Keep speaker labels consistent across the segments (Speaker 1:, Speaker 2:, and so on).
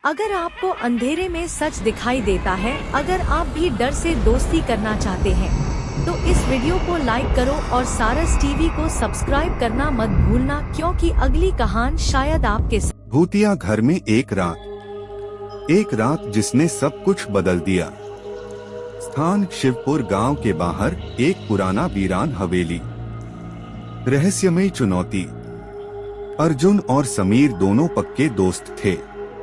Speaker 1: अगर आपको अंधेरे में सच दिखाई देता है, अगर आप भी डर से दोस्ती करना चाहते हैं, तो इस वीडियो को लाइक करो और सारस टीवी को सब्सक्राइब करना मत भूलना, क्योंकि अगली कहानी शायद आपके साथ।
Speaker 2: भूतिया घर में एक रात जिसने सब कुछ बदल दिया। स्थान शिवपुर गांव के बाहर एक पुराना वीरान हवेली। रहस्यमय चुनौती। अर्जुन और समीर दोनों पक्के दोस्त थे।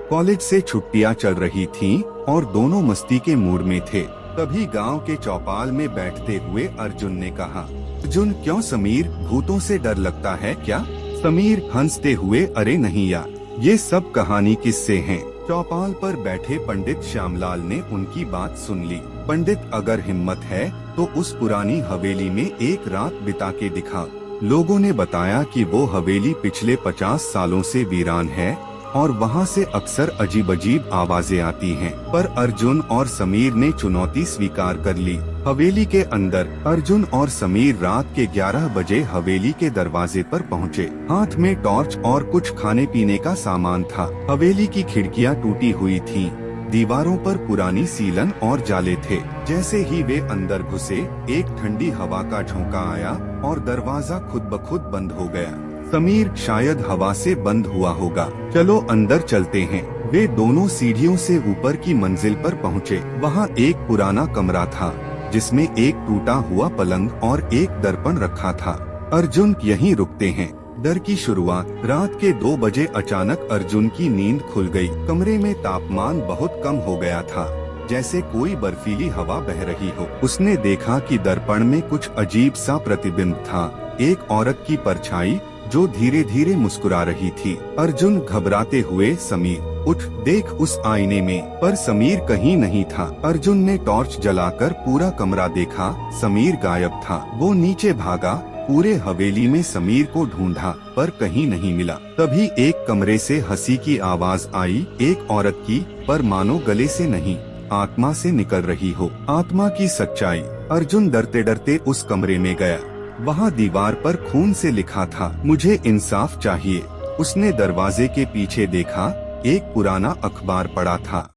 Speaker 2: कॉलेज से छुट्टियां चल रही थीं और दोनों मस्ती के मूड में थे। तभी गांव के चौपाल में बैठते हुए अर्जुन ने कहा, अर्जुन, क्यों समीर, भूतों से डर लगता है क्या? समीर हंसते हुए, अरे नहीं यार, ये सब कहानी किस्से हैं। चौपाल पर बैठे पंडित श्यामलाल ने उनकी बात सुन ली। पंडित, अगर हिम्मत है तो उस पुरानी हवेली में एक रात बिता के दिखा। लोगों ने बताया कि वो हवेली पिछले 50 सालों से वीरान है और वहाँ से अक्सर अजीब अजीब आवाजें आती हैं। पर अर्जुन और समीर ने चुनौती स्वीकार कर ली। हवेली के अंदर अर्जुन और समीर रात के 11 बजे हवेली के दरवाजे पर पहुँचे। हाथ में टॉर्च और कुछ खाने पीने का सामान था। हवेली की खिड़कियाँ टूटी हुई थीं। दीवारों पर पुरानी सीलन और जाले थे। जैसे ही वे अंदर घुसे, एक ठंडी हवा का झोंका आया और दरवाजा खुद ब खुद बंद हो गया। समीर, शायद हवा से बंद हुआ होगा, चलो अंदर चलते हैं। वे दोनों सीढ़ियों से ऊपर की मंजिल पर पहुँचे। वहाँ एक पुराना कमरा था जिसमें एक टूटा हुआ पलंग और एक दर्पण रखा था। अर्जुन, यहीं रुकते हैं। डर की शुरुआत। रात के 2 बजे अचानक अर्जुन की नींद खुल गई। कमरे में तापमान बहुत कम हो गया था, जैसे कोई बर्फीली हवा बह रही हो। उसने देखा कि दर्पण में कुछ अजीब सा प्रतिबिंब था, एक औरत की परछाई जो धीरे धीरे मुस्कुरा रही थी। अर्जुन घबराते हुए, समीर उठ, देख उस आईने में। पर समीर कहीं नहीं था। अर्जुन ने टॉर्च जलाकर पूरा कमरा देखा, समीर गायब था। वो नीचे भागा, पूरे हवेली में समीर को ढूंढा पर कहीं नहीं मिला। तभी एक कमरे से हंसी की आवाज आई, एक औरत की, पर मानो गले से नहीं, आत्मा से निकल रही हो। आत्मा की सच्चाई। अर्जुन डरते डरते उस कमरे में गया। वहाँ दीवार पर खून से लिखा था, मुझे इंसाफ चाहिए। उसने दरवाजे के पीछे देखा, एक पुराना अखबार पड़ा था।